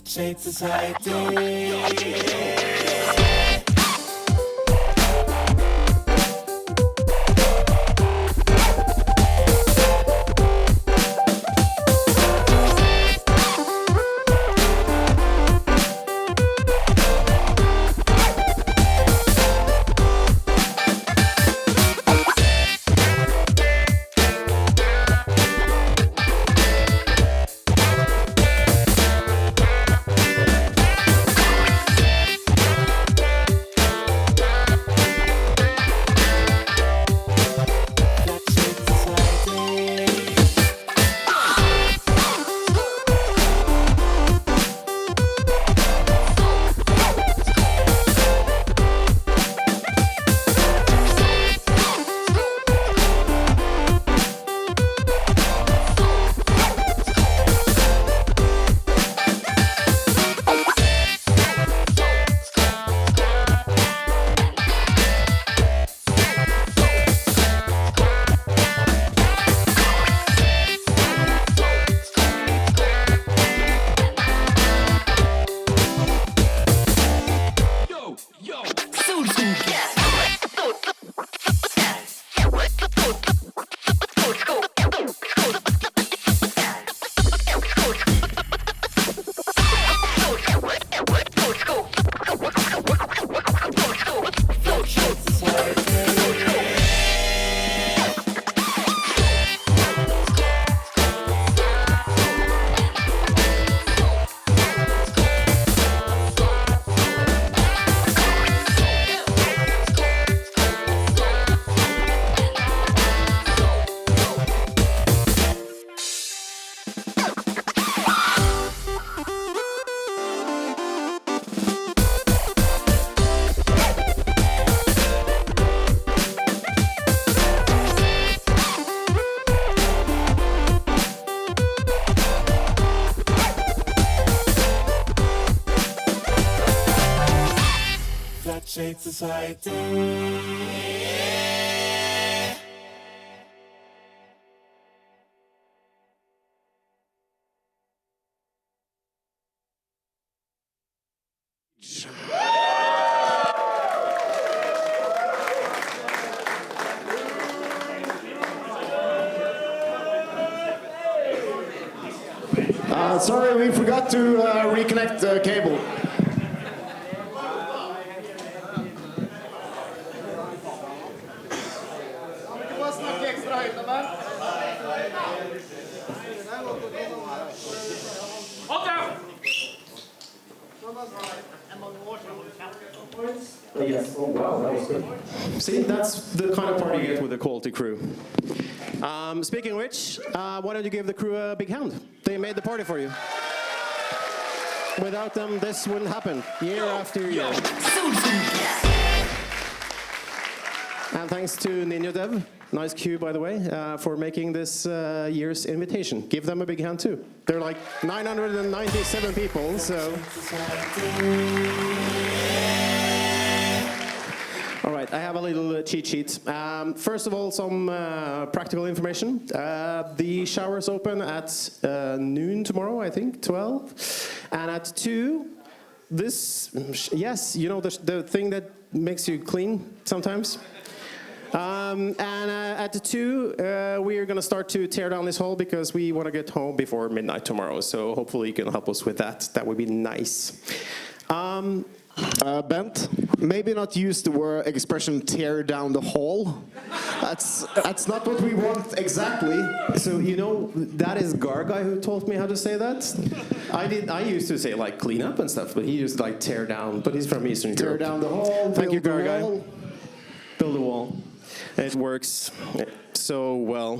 Shade Society. Shade Society. Sorry, we forgot to reconnect the cable. Yes. Oh wow, that was good. See, that's the kind of party you get with a quality crew. Speaking of which, why don't you give the crew a big hand? They made the party for you. Without them, this wouldn't happen year after year. And thanks to Ninja Dev, nice cue by the way, for making this year's invitation. Give them a big hand too. They're like 997 people, so. All right, I have a little cheat sheet. First of all, some practical information. The showers open at noon tomorrow, I think, 12. And at 2, this, yes, you know the thing that makes you clean sometimes? And at 2, we are going to start to tear down this hall because we want to get home before midnight tomorrow. So hopefully you can help us with that. That would be nice. Bent, maybe not use the word expression tear down the hall. That's not what we want exactly. So you know that is Garguy who taught me how to say that. I used to say like clean up and stuff, but he used like tear down. But he's from Eastern Europe. Tear down the hall. Thank you, Garguy. Build a wall. It works so well.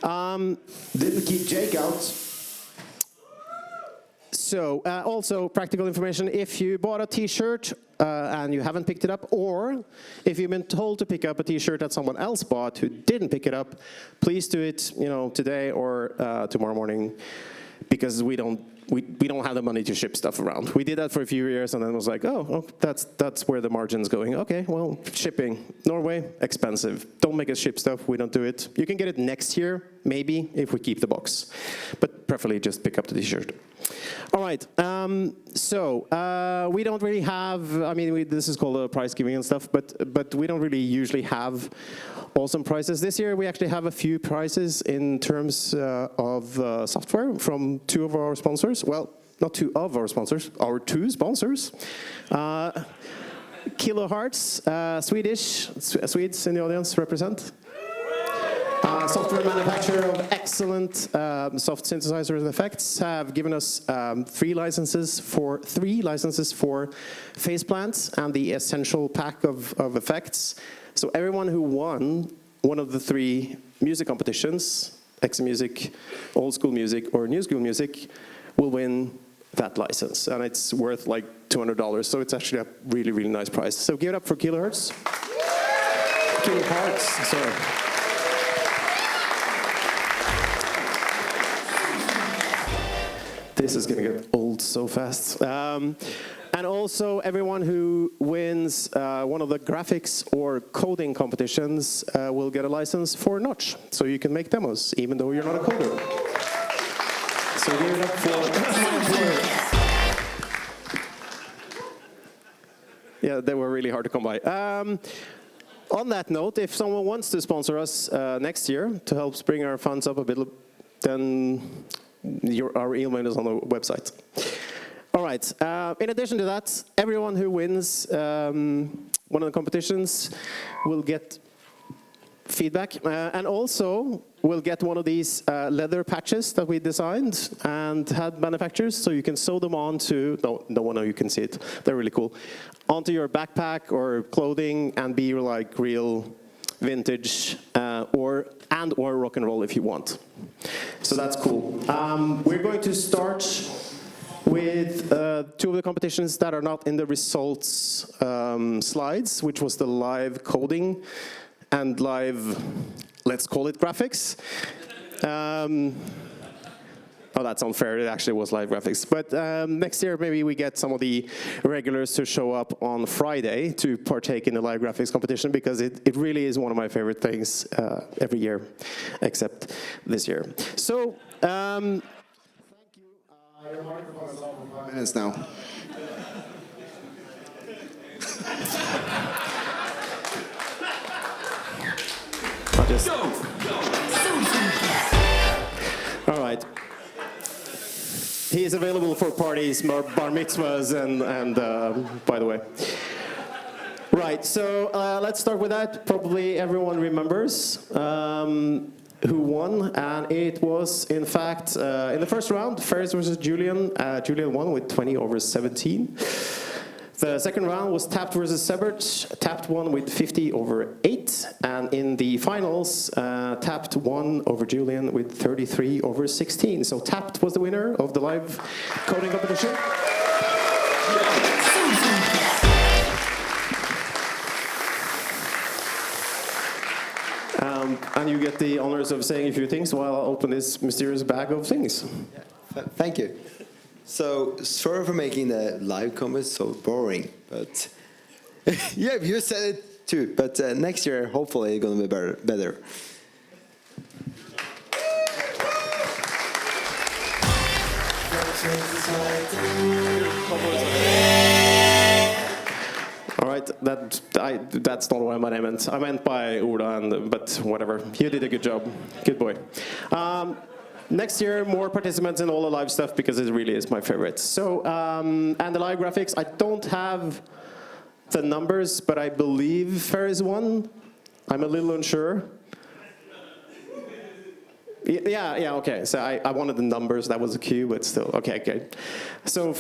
Didn't keep Jake out. So, also practical information, if you bought a t-shirt and you haven't picked it up, or if you've been told to pick up a t-shirt that someone else bought who didn't pick it up, please do it, today or tomorrow morning, because we don't have the money to ship stuff around. We did that for a few years and then it was like, oh, that's where the margin's going. Okay, well, shipping. Norway, expensive. Don't make us ship stuff, we don't do it. You can get it next year. maybe if we keep the box. But preferably just pick up the t-shirt. All right, we don't really have, I mean, this is called a prize giving and stuff, but we don't really usually have awesome prizes. This year we actually have a few prizes in terms of software from two of our sponsors. Well, not two of our sponsors, our two sponsors. Kilohertz, Swedes in the audience represent. Software manufacturer of excellent soft synthesizers and effects have given us three licenses for Faceplant and the essential pack of effects. So everyone who won one of the three music competitions, X Music, Old School Music, or New School Music, will win that license, and it's worth like $200. So it's actually a really, really nice prize. So give it up for Kilohertz. Kilohertz, sorry. This is going to get old so fast. And also, everyone who wins one of the graphics or coding competitions will get a license for Notch, so you can make demos, even though you're not a coder. So give it up for... Yeah, they were really hard to come by. On that note, if someone wants to sponsor us next year to help bring our funds up a bit, then our email is on the website. All right. In addition to that, everyone who wins one of the competitions will get feedback, and also will get one of these leather patches that we designed and had manufactured, so you can sew them onto, no one of you can see it, they're really cool, onto your backpack or clothing and be like real vintage or rock and roll if you want. So that's cool. We're going to start with two of the competitions that are not in the results slides, which was the live coding and live, let's call it graphics. Oh, that's unfair. It actually was live graphics. But next year, maybe we get some of the regulars to show up on Friday to partake in the live graphics competition, because it really is one of my favorite things every year, except this year. So, thank you. Your microphone is on for 5 minutes now. All right. He is available for parties, bar mitzvahs, and by the way. Right, so let's start with that. Probably everyone remembers who won, and it was, in fact, in the first round, Ferris versus Julian. Julian won with 20/17. The second round was Tapt versus Sebert. Tapt won with 50/8, and in the finals, Tapt won over Julian with 33/16. So Tapt was the winner of the live coding competition. And you get the honors of saying a few things while I open this mysterious bag of things. Yeah, thank you. So, sorry for making the live comments so boring, but yeah, you said it too. But next year, hopefully, it's going to be better. All right, that's not what I meant. I meant by Ola, but whatever. You did a good job. Good boy. Next year, more participants in all the live stuff, because it really is my favorite. So, and the live graphics, I don't have the numbers, but I believe Ferris won. I'm a little unsure. Yeah, okay. So I wanted the numbers, that was a cue, but still, okay. So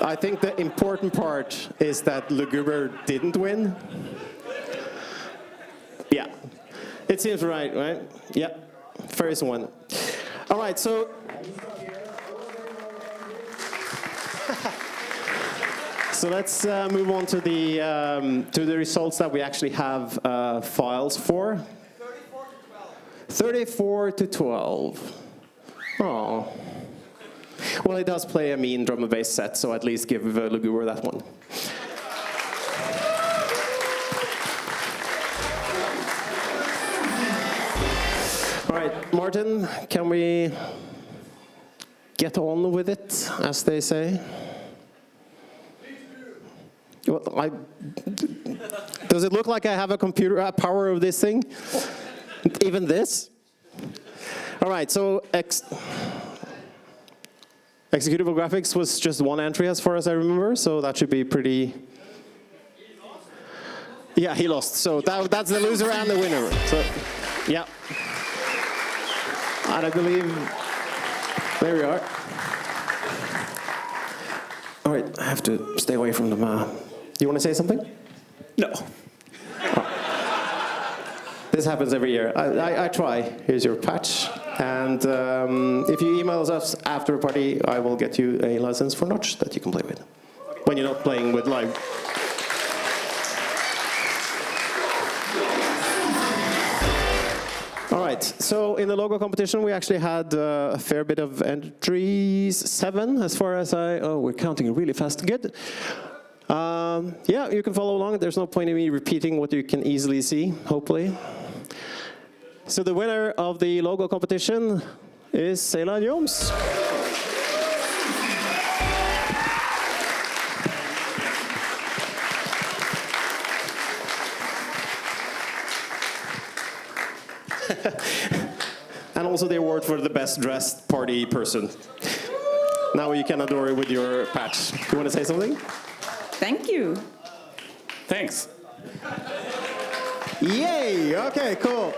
I think the important part is that Luguber didn't win. Yeah, it seems right? Yeah, Ferris won. All right, so let's move on to the results that we actually have files for. 34/12. Oh. Well, he does play a mean drum and bass set, so at least give Luguber that one. All right, Martin, can we get on with it, as they say? Well, does it look like I have a computer power of this thing? Even this? All right, so executable graphics was just one entry as far as I remember, so that should be pretty... Yeah, he lost, so that's the loser and the winner. So, yeah. And I believe, there we are. All right, I have to stay away from them. You want to say something? No. This happens every year. I try. Here's your patch. And if you email us after a party, I will get you a license for Notch that you can play with. When you're not playing with live. All right, so in the logo competition, we actually had a fair bit of entries, 7 as far as we're counting really fast, good. Yeah, you can follow along. There's no point in me repeating what you can easily see, hopefully. So the winner of the logo competition is Ceylan Joms. And also the award for the best dressed party person. Now you can adore it with your patch. Do you want to say something? Thank you. Thanks. Yay! Okay, cool.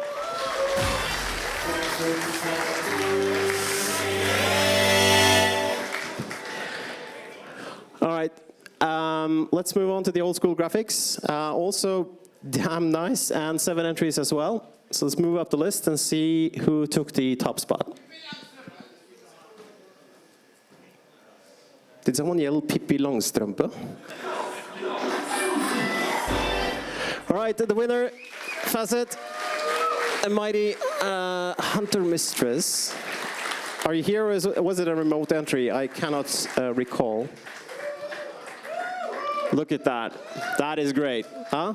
All right, let's move on to the old school graphics. Also damn nice, and 7 entries as well. So let's move up the list and see who took the top spot. Did someone yell Pippi Longstrømpe? All right, the winner, Facet, a mighty Hunter Mistress. Are you here, or was it a remote entry? I cannot recall. Look at that. That is great, huh?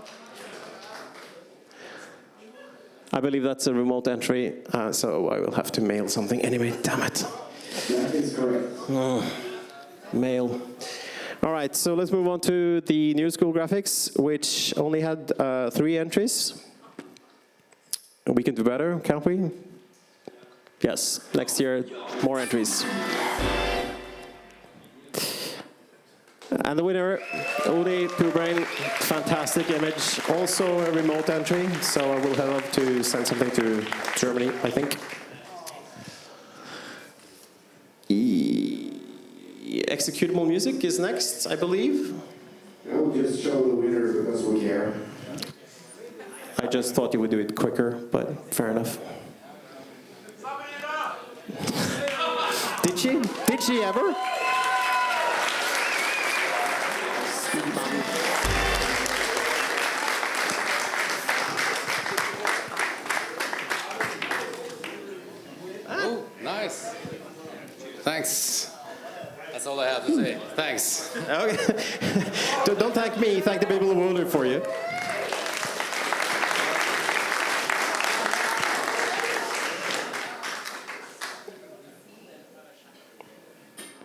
I believe that's a remote entry, so I will have to mail something anyway. Damn it. That is correct. Mail. All right, so let's move on to the new school graphics, which only had 3 entries. We can do better, can't we? Yes, next year, more entries. And the winner, Odi Pubrain, fantastic image. Also a remote entry, so I will have to send something to Germany, I think. Executable music is next, I believe. We'll just show the winner because we care. I just thought you would do it quicker, but fair enough. Did she? Did she ever? Oh, nice. Thanks. That's all I have to say. Thanks. Okay. Don't thank me, thank the people who voted for you.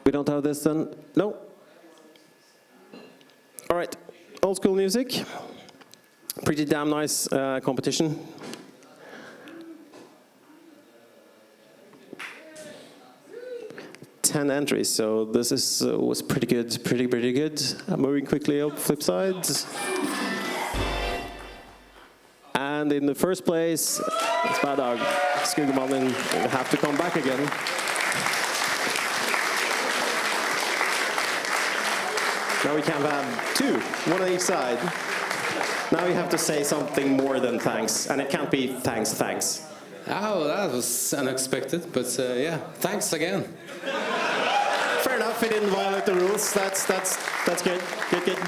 We don't have this then? No? All right, old school music. Pretty damn nice competition. Ten entries, so this is was pretty good, pretty good. Moving quickly up, flip side. And in the first place, it's Bad Dog. Skugemannen will have to come back again. Now we can have 2, one on each side. Now you have to say something more than thanks, and it can't be thanks, thanks. Oh, that was unexpected, but yeah, thanks again. Fair enough, he didn't violate the rules. That's good. Good.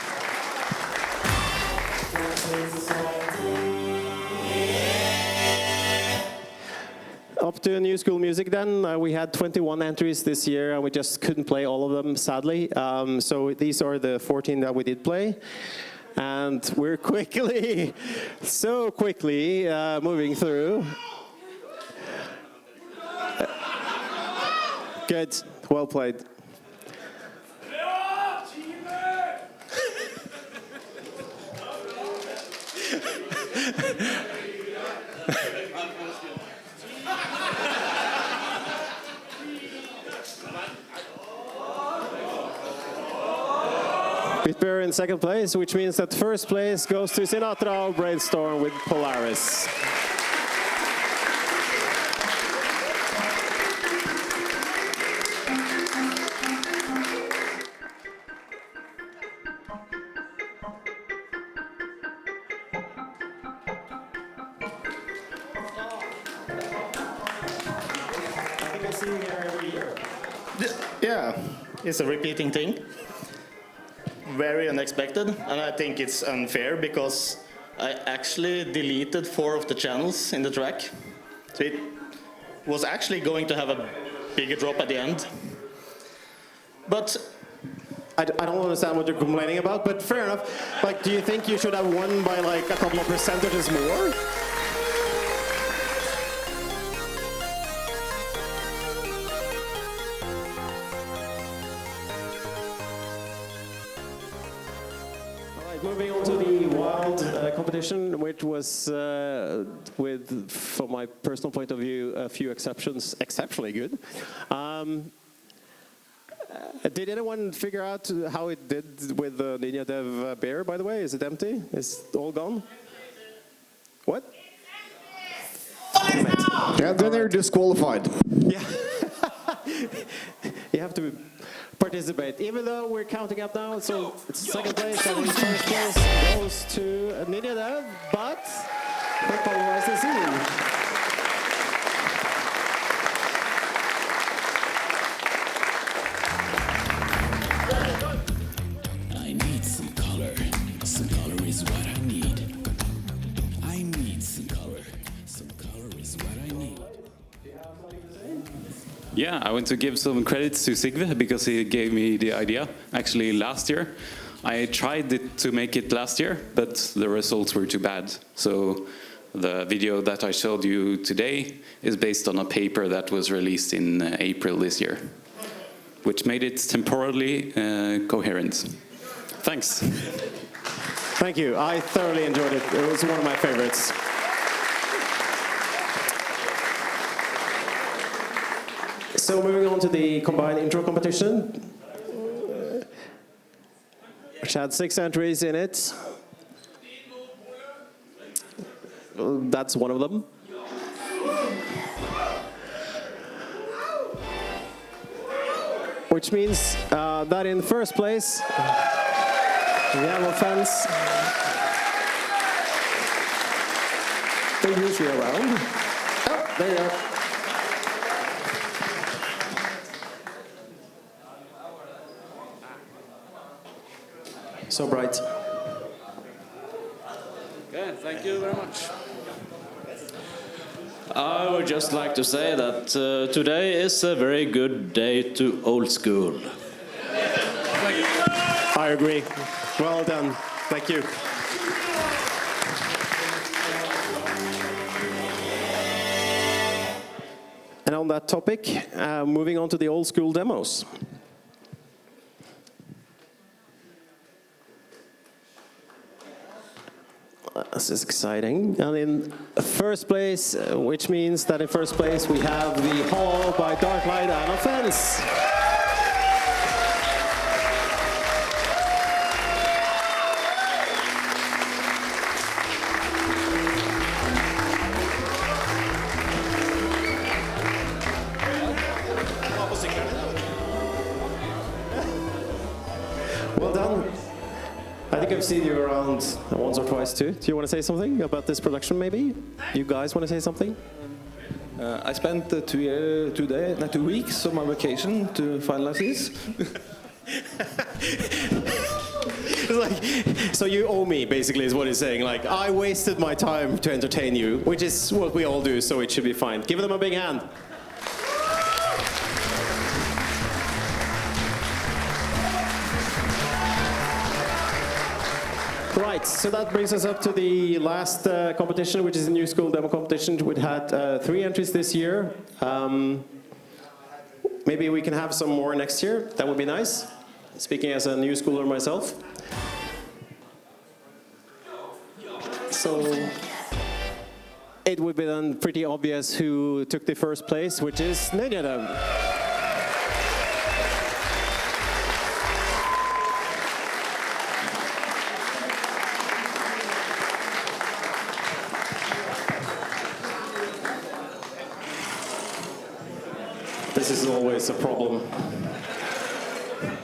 Up to new school music then. We had 21 entries this year, and we just couldn't play all of them, sadly. So these are the 14 that we did play. And we're so quickly moving through. Good. Well played. Bitbeer in second place, which means that first place goes to Sinatra or Brainstorm with Polaris. I think I see you here every year. Yeah, it's a repeating thing. Very unexpected, and I think it's unfair because I actually deleted 4 of the channels in the track. So it was actually going to have a bigger drop at the end. But I don't understand what you're complaining about, but fair enough. Like, do you think you should have won by like a couple of percentages more? Moving on to the wild competition, which was, with, from my personal point of view, a few exceptions, exceptionally good. Did anyone figure out how it did with the Ninja Dev bear, by the way? Is it empty? Is it all gone? What? Yeah, then they're disqualified. Yeah. You have to participate, even though we're counting up now. So it's second place and first place goes to Ninja Dev, but we polarize the scene. I need some color. Some color is what I need. I need some color. Some color is what I need. Yeah, I want to give some credits to Sigve because he gave me the idea. Actually, last year, I tried to make it last year, but the results were too bad. So the video that I showed you today is based on a paper that was released in April this year, which made it temporally coherent. Thanks. Thank you. I thoroughly enjoyed it. It was one of my favorites. So moving on to the combined intro competition, which had 6 entries in it. That's one of them. Which means that in first place, we have a fence. They're usually around. Oh, there you go. So bright. Okay, thank you very much. I would just like to say that today is a very good day to old school. I agree. Well done. Thank you. And on that topic, moving on to the old school demos. This is exciting. And in first place, which means that in first place we have the Hall by Darklight and Offense. Well done. I think I've seen you around once or twice too. Do you want to say something about this production maybe? You guys want to say something? I spent 2 weeks of my vacation to finalize this. It's like, so you owe me, basically, is what he's saying. Like, I wasted my time to entertain you, which is what we all do, so it should be fine. Give them a big hand. Right, so that brings us up to the last competition, which is the New School Demo Competition. We had 3 entries this year. maybe we can have some more next year. That would be nice. Speaking as a new schooler myself. So it would be then pretty obvious who took the first place, which is Ninjadev. This is always a problem.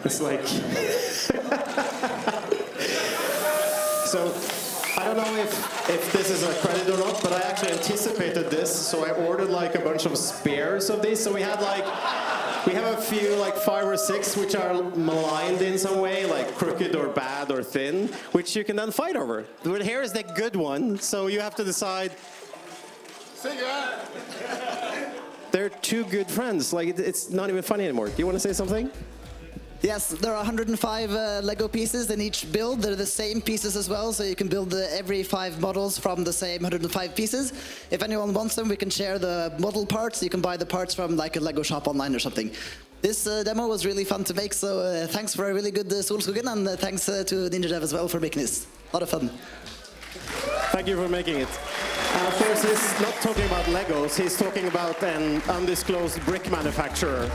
It's like... So, I don't know if this is a credit or not, but I actually anticipated this, so I ordered like a bunch of spares of these. So we have a few, like 5 or 6, which are maligned in some way, like crooked or bad or thin, which you can then fight over. But here is the good one, so you have to decide. They're two good friends. Like, it's not even funny anymore. Do you want to say something? Yes, there are 105 Lego pieces in each build. They're the same pieces as well, so you can build every 5 models from the same 105 pieces. If anyone wants them, we can share the model parts. You can buy the parts from like a Lego shop online or something. This demo was really fun to make, so thanks for a really good Solskogen, and thanks to Ninjadev as well for making this. A lot of fun. Thank you for making it. Of course, he's not talking about Legos, he's talking about an undisclosed brick manufacturer.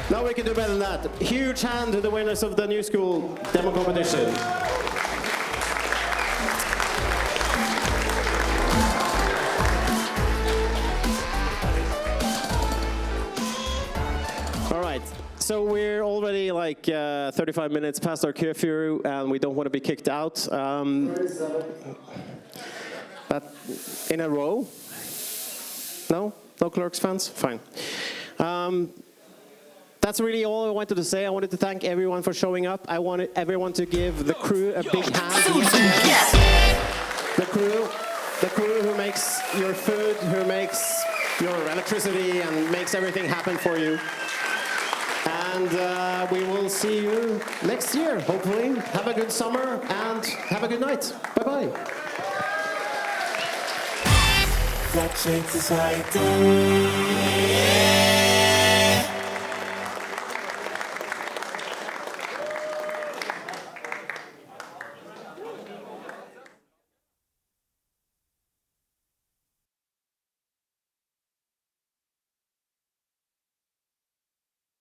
Now we can do better than that. Huge hand to the winners of the New School demo competition. All right, so we're already like 35 minutes past our curfew, and we don't want to be kicked out. But in a row? No? No Clerks fans? Fine. That's really all I wanted to say. I wanted to thank everyone for showing up. I wanted everyone to give the crew a big hand. The crew who makes your food, who makes your electricity and makes everything happen for you. And we will see you next year, hopefully. Have a good summer and have a good night. Bye-bye. Flat Society.